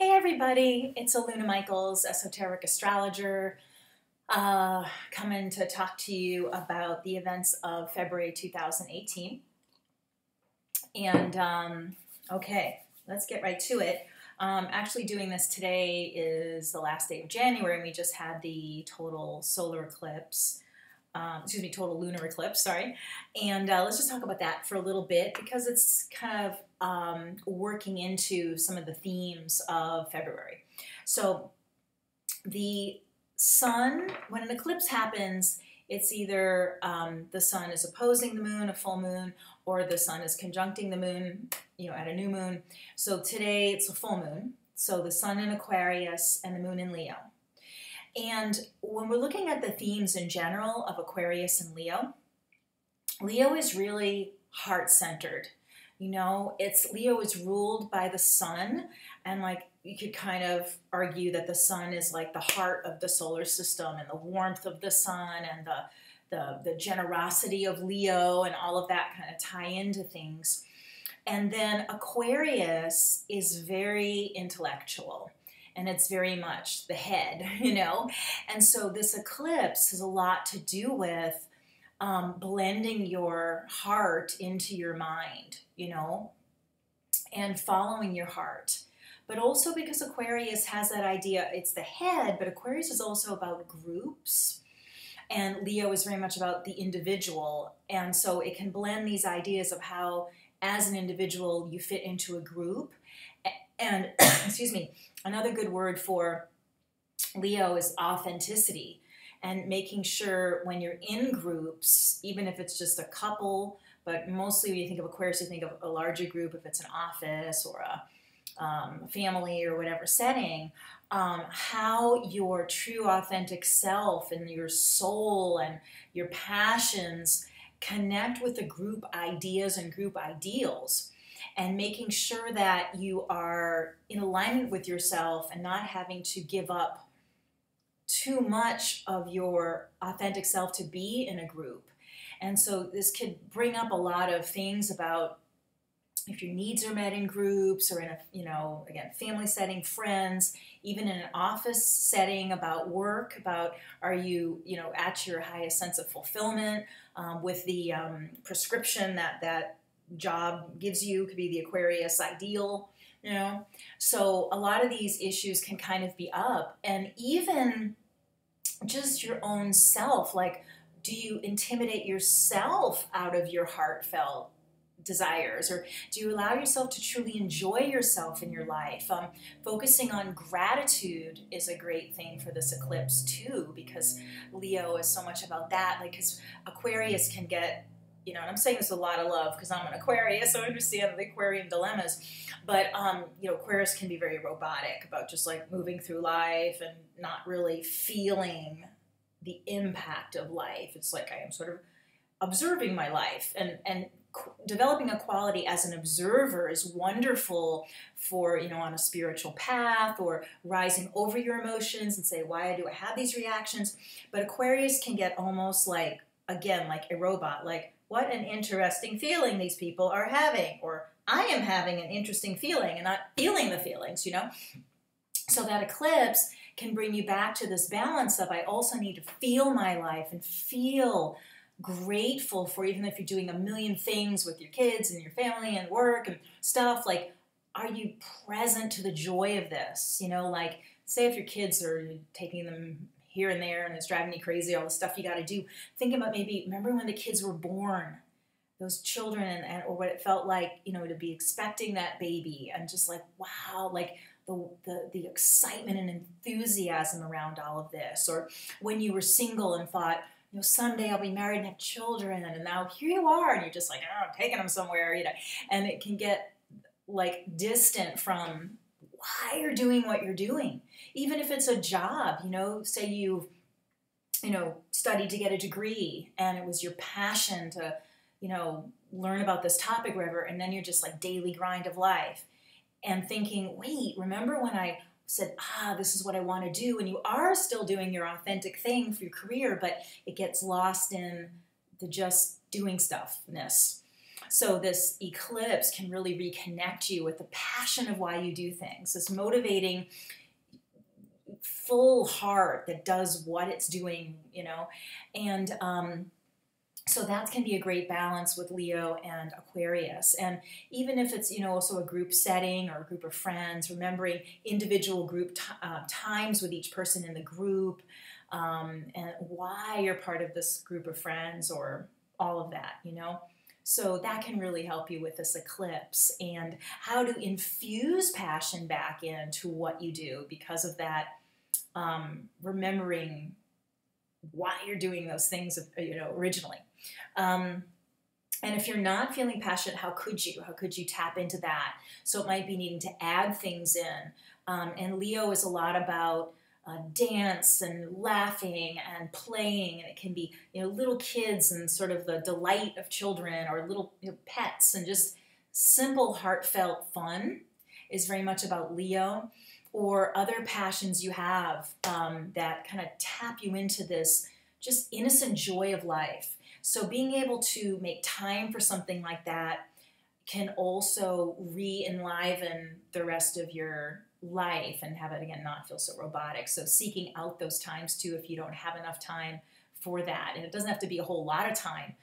Hey everybody, it's Aluna Michaels, esoteric astrologer, coming to talk to you about the events of February 2018. And okay, let's get right to it. Actually doing this today is the last day of January, and we just had the total solar eclipse, total lunar eclipse, sorry. And let's just talk about that for a little bit because it's kind of working into some of the themes of February. So the sun, when an eclipse happens, it's either the sun is opposing the moon, a full moon, or the sun is conjuncting the moon, at a new moon. So today it's a full moon. So the sun in Aquarius and the moon in Leo. And when we're looking at the themes in general of Aquarius and Leo, Leo is really heart-centered. Leo is ruled by the sun, and you could kind of argue that the sun is like the heart of the solar system, and the warmth of the sun and the generosity of Leo and all of that kind of tie into things. And then Aquarius is very intellectual, and it's very much the head, And so this eclipse has a lot to do with blending your heart into your mind, and following your heart. But also because Aquarius has that idea, it's the head, but Aquarius is also about groups. And Leo is very much about the individual. And so it can blend these ideas of how, as an individual, you fit into a group. And, excuse me, another good word for Leo is authenticity. And making sure when you're in groups, even if it's just a couple, but mostly when you think of Aquarius, you think of a larger group, if it's an office or a family or whatever setting, how your true authentic self and your soul and your passions connect with the group ideas and group ideals, and making sure that you are in alignment with yourself and not having to give up too much of your authentic self to be in a group. And so this could bring up a lot of things about if your needs are met in groups or in a, again, family setting, friends, even in an office setting, about work, about are you, at your highest sense of fulfillment with the prescription that job gives you, could be the Aquarius ideal, So a lot of these issues can kind of be up, and even just your own self, do you intimidate yourself out of your heartfelt desires, or do you allow yourself to truly enjoy yourself in your life? Focusing on gratitude is a great thing for this eclipse too, because Leo is so much about that. Because Aquarius can get, and I'm saying this with a lot of love because I'm an Aquarius, so I understand the Aquarian dilemmas. But Aquarius can be very robotic about just moving through life and not really feeling the impact of life. It's I am sort of observing my life, and developing a quality as an observer is wonderful for, on a spiritual path, or rising over your emotions and say, why do I have these reactions? But Aquarius can get almost again, like a robot, what an interesting feeling these people are having, or I am having an interesting feeling and not feeling the feelings, So that eclipse can bring you back to this balance of I also need to feel my life and feel grateful for, even if you're doing a million things with your kids and your family and work and stuff, are you present to the joy of this? Say if your kids are taking them here and there and it's driving you crazy, all the stuff you got to do, think about remember when the kids were born, those children, and or what it felt like, to be expecting that baby, and just wow, the excitement and enthusiasm around all of this. Or when you were single and thought, someday I'll be married and have children, and now here you are, and you're just I'm taking them somewhere, and it can get distant from why you're doing what you're doing. Even if it's a job, say you, studied to get a degree, and it was your passion to, learn about this topic, whatever, and then you're just daily grind of life, and thinking, wait, remember when I said, this is what I want to do, and you are still doing your authentic thing for your career, but it gets lost in the just doing stuffness. So this eclipse can really reconnect you with the passion of why you do things, this motivating full heart that does what it's doing, you know. And so that can be a great balance with Leo and Aquarius. And even if it's, you know, also a group setting or a group of friends, remembering individual group times with each person in the group, and why you're part of this group of friends, or all of that, you know. So that can really help you with this eclipse, and how to infuse passion back into what you do because of that, remembering why you're doing those things, you know, originally. And if you're not feeling passionate, how could you? How could you tap into that? So it might be needing to add things in. And Leo is a lot about dance and laughing and playing, and it can be, you know, little kids and sort of the delight of children, or little, you know, pets, and just simple heartfelt fun is very much about Leo. Or other passions you have that kind of tap you into this just innocent joy of life. So being able to make time for something like that can also re-enliven the rest of your life and have it, again, not feel so robotic. So seeking out those times too if you don't have enough time for that. And it doesn't have to be a whole lot of time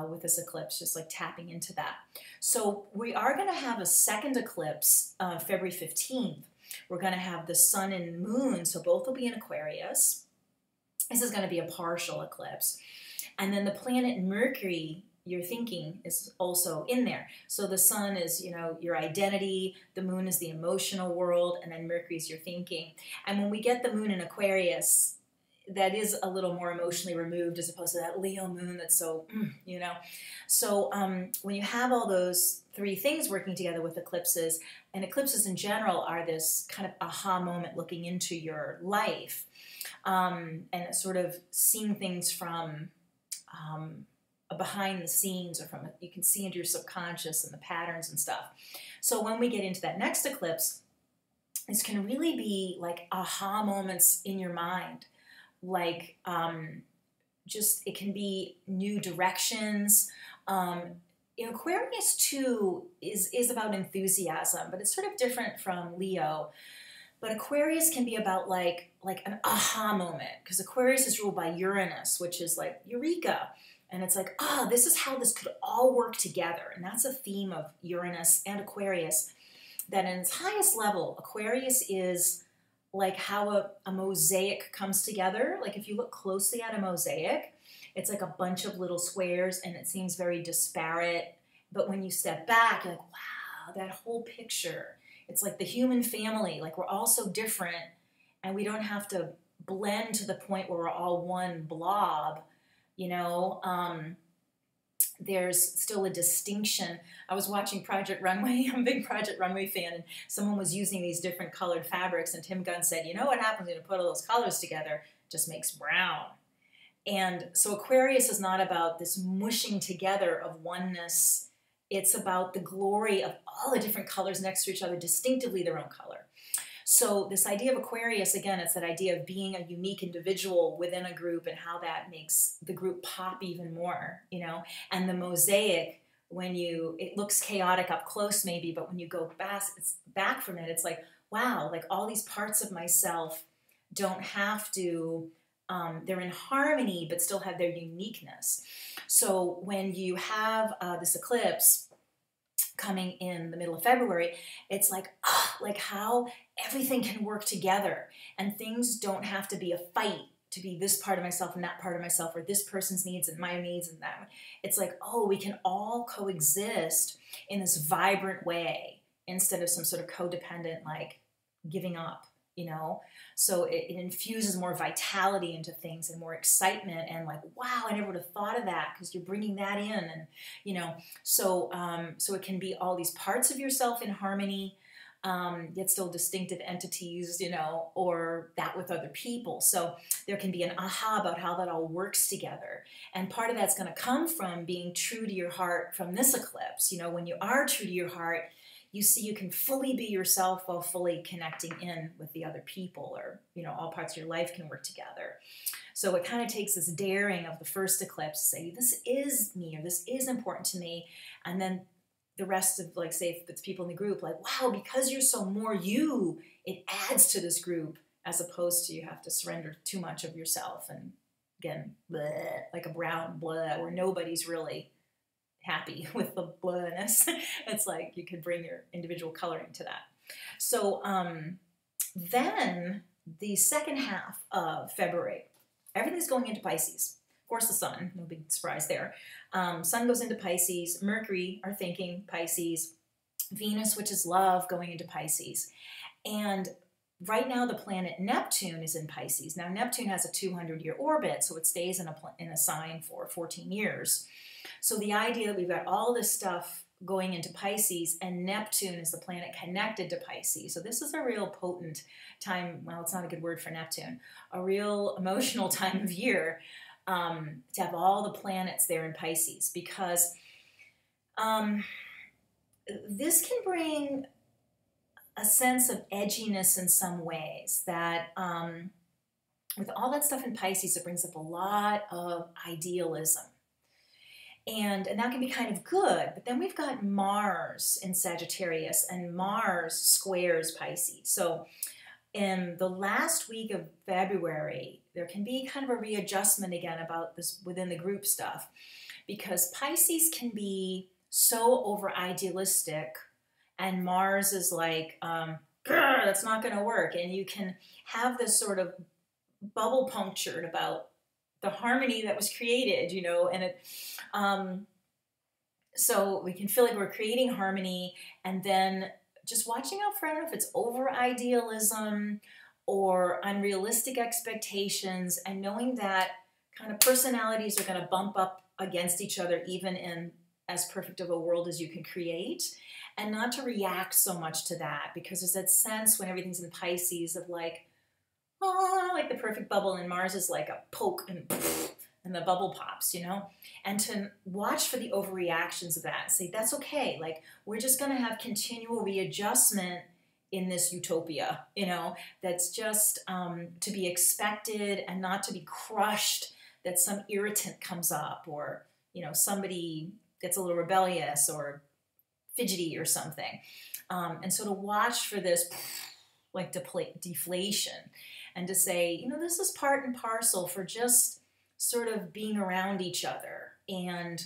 with this eclipse, just like tapping into that. So we are going to have a second eclipse February 15th. We're going to have the sun and moon, so both will be in Aquarius. This is going to be a partial eclipse. And then the planet Mercury, your thinking, is also in there. So the sun is, you know, your identity, the moon is the emotional world, and then Mercury is your thinking. And when we get the moon in Aquarius, that is a little more emotionally removed as opposed to that Leo moon that's so, you know. So when you have all those three things working together with eclipses, and eclipses in general are this kind of aha moment looking into your life, and sort of seeing things from behind the scenes, or from, you can see into your subconscious and the patterns and stuff. So when we get into that next eclipse, this can really be like aha moments in your mind. Like just, it can be new directions. Aquarius too is about enthusiasm, but it's sort of different from Leo. But Aquarius can be about like an aha moment, because Aquarius is ruled by Uranus, which is like eureka. And it's like, this is how this could all work together. And that's a theme of Uranus and Aquarius, that in its highest level, Aquarius is like how a mosaic comes together. Like if you look closely at a mosaic, it's like a bunch of little squares and it seems very disparate. But when you step back, you're like, wow, that whole picture. It's like the human family. Like we're all so different, and we don't have to blend to the point where we're all one blob, you know. There's still a distinction. I was watching Project Runway. I'm a big Project Runway fan, and someone was using these different colored fabrics, and Tim Gunn said, you know what happens when you put all those colors together? It just makes brown. And so Aquarius is not about this mushing together of oneness. It's about the glory of all the different colors next to each other, distinctively their own color. So this idea of Aquarius, again, it's that idea of being a unique individual within a group, and how that makes the group pop even more, you know. And the mosaic, it looks chaotic up close maybe, but when you go back from it, it's like, wow, like all these parts of myself don't have to, they're in harmony, but still have their uniqueness. So when you have this eclipse coming in the middle of February, it's like, like how everything can work together, and things don't have to be a fight to be this part of myself and that part of myself, or this person's needs and my needs and that. It's like, we can all coexist in this vibrant way instead of some sort of codependent, like giving up, you know. So it infuses more vitality into things and more excitement, and like, wow, I never would have thought of that, because you're bringing that in, and you know. So so it can be all these parts of yourself in harmony, yet still distinctive entities, you know, or that with other people. So there can be an aha about how that all works together. And part of that's going to come from being true to your heart from this eclipse. You know, when you are true to your heart, you see you can fully be yourself while fully connecting in with the other people, or, you know, all parts of your life can work together. So it kind of takes this daring of the first eclipse to say, this is me, or this is important to me. And then the rest of, like, say, if it's people in the group, like, wow, because you're so more you, it adds to this group, as opposed to you have to surrender too much of yourself. And again, bleh, like a brown blah, where nobody's really happy with the blahness. It's like you could bring your individual coloring to that. So then the second half of February, everything's going into Pisces. Of course, the sun, no big surprise there. Sun goes into Pisces, Mercury, our thinking, Pisces, Venus, which is love, going into Pisces. And right now the planet Neptune is in Pisces. Now Neptune has a 200-year orbit, so it stays in a sign for 14 years. So the idea that we've got all this stuff going into Pisces, and Neptune is the planet connected to Pisces. So this is a real potent time, well, it's not a good word for Neptune, a real emotional time of year to have all the planets there in Pisces, because this can bring a sense of edginess in some ways, that with all that stuff in Pisces, it brings up a lot of idealism. And that can be kind of good, but then we've got Mars in Sagittarius, and Mars squares Pisces. So in the last week of February, there can be kind of a readjustment again about this within the group stuff, because Pisces can be so over idealistic, and Mars is like, that's not going to work. And you can have this sort of bubble punctured about the harmony that was created, you know, and it, so we can feel like we're creating harmony, and then just watching out for, I don't know if it's over idealism or unrealistic expectations, and knowing that kind of personalities are going to bump up against each other, even in as perfect of a world as you can create, and not to react so much to that, because there's that sense when everything's in Pisces of like, oh, like the perfect bubble, and Mars is like a poke and the bubble pops, you know? And to watch for the overreactions of that and say, that's okay. Like, we're just going to have continual readjustment in this utopia, you know, that's just to be expected, and not to be crushed that some irritant comes up, or, you know, somebody gets a little rebellious or fidgety or something. And so to watch for this like deflation, and to say, you know, this is part and parcel for just sort of being around each other. And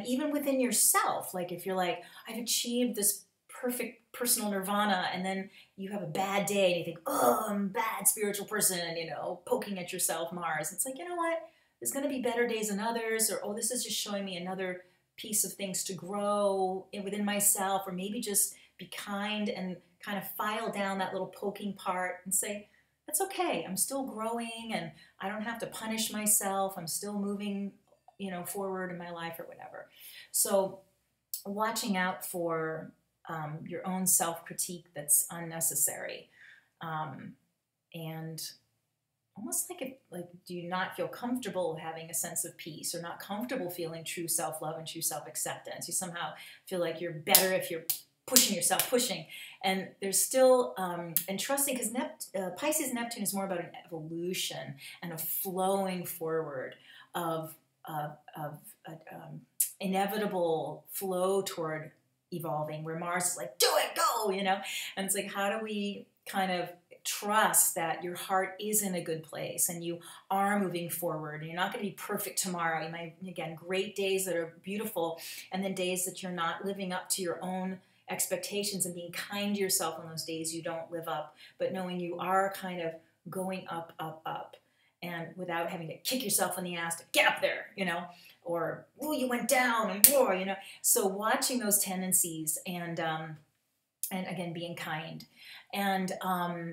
even within yourself, like if you're like, I've achieved this perfect personal nirvana, and then you have a bad day and you think, oh, I'm a bad spiritual person, you know, poking at yourself, Mars. It's like, you know what? There's going to be better days than others, or, oh, this is just showing me another piece of things to grow within myself, or maybe just be kind and kind of file down that little poking part and say, that's okay. I'm still growing, and I don't have to punish myself. I'm still moving, you know, forward in my life or whatever. So watching out for your own self-critique that's unnecessary, and almost like, do you not feel comfortable having a sense of peace, or not comfortable feeling true self-love and true self-acceptance? You somehow feel like you're better if you're pushing yourself, and there's still, and trusting, because Pisces Neptune is more about an evolution and a flowing forward of inevitable flow toward evolving, where Mars is like, do it, go, you know? And it's like, how do we kind of trust that your heart is in a good place, and you are moving forward, and you're not going to be perfect tomorrow. You might, again, great days that are beautiful, and then days that you're not living up to your own expectations, and being kind to yourself on those days you don't live up, but knowing you are kind of going up, up, up, and without having to kick yourself in the ass to get up there, you know, or, oh, you went down, and, oh, you know. So watching those tendencies, and again, being kind. And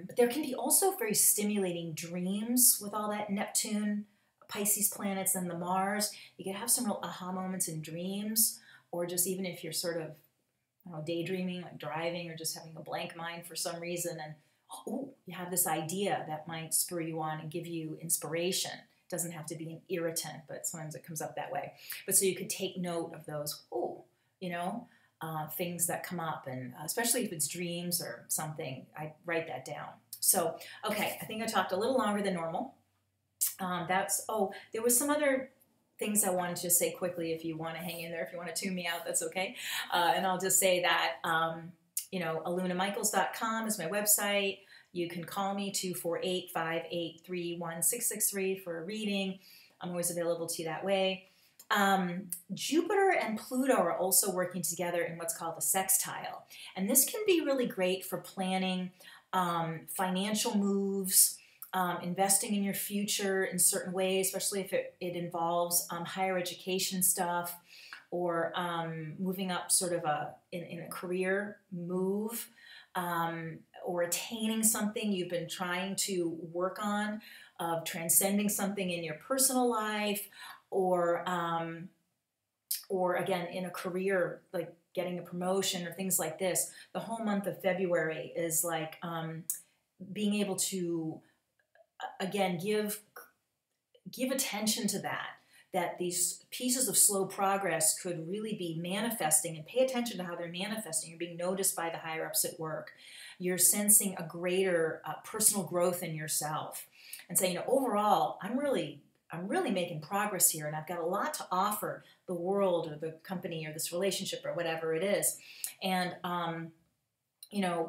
but there can be also very stimulating dreams with all that Neptune, Pisces planets, and the Mars. You can have some real aha moments in dreams, or just even if you're sort of, I don't know, daydreaming, like driving, or just having a blank mind for some reason, and oh, you have this idea that might spur you on and give you inspiration. It doesn't have to be an irritant, but sometimes it comes up that way. But so you could take note of those, oh, you know, things that come up, and especially if it's dreams or something, I write that down. So, okay, I think I talked a little longer than normal. There was some other things I wanted to say quickly. If you want to hang in there, if you want to tune me out, that's okay. And I'll just say that, alunamichaels.com is my website. You can call me 248-583-1663 for a reading. I'm always available to you that way. Jupiter and Pluto are also working together in what's called a sextile. And this can be really great for planning financial moves, investing in your future in certain ways, especially if it involves higher education stuff, or moving up sort of in a career move, or attaining something you've been trying to work on, of transcending something in your personal life, or again in a career, like getting a promotion or things like this. The whole month of February is like being able to again give attention to that these pieces of slow progress could really be manifesting, and pay attention to how they're manifesting. You're being noticed by the higher ups at work. You're sensing a greater personal growth in yourself, and saying, overall, I'm really making progress here, and I've got a lot to offer the world or the company or this relationship or whatever it is. And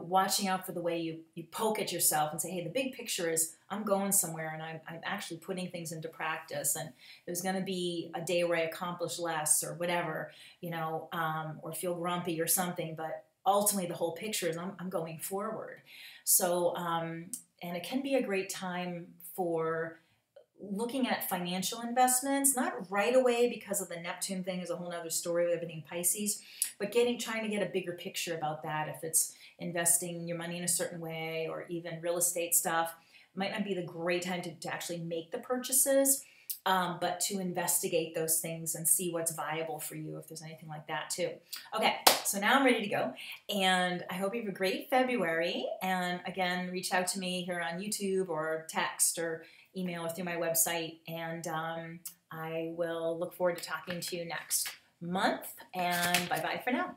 watching out for the way you poke at yourself and say, hey, the big picture is I'm going somewhere, and I'm actually putting things into practice, and there's going to be a day where I accomplish less or whatever, or feel grumpy or something, but ultimately the whole picture is I'm going forward. So, and it can be a great time for looking at financial investments, not right away because of the Neptune thing is a whole other story with everything Pisces, but trying to get a bigger picture about that. If it's investing your money in a certain way, or even real estate stuff, it might not be the great time to actually make the purchases, but to investigate those things and see what's viable for you, if there's anything like that too. Okay, so now I'm ready to go, and I hope you have a great February. And again, reach out to me here on YouTube, or text, or email, or through my website, and I will look forward to talking to you next month, and bye-bye for now.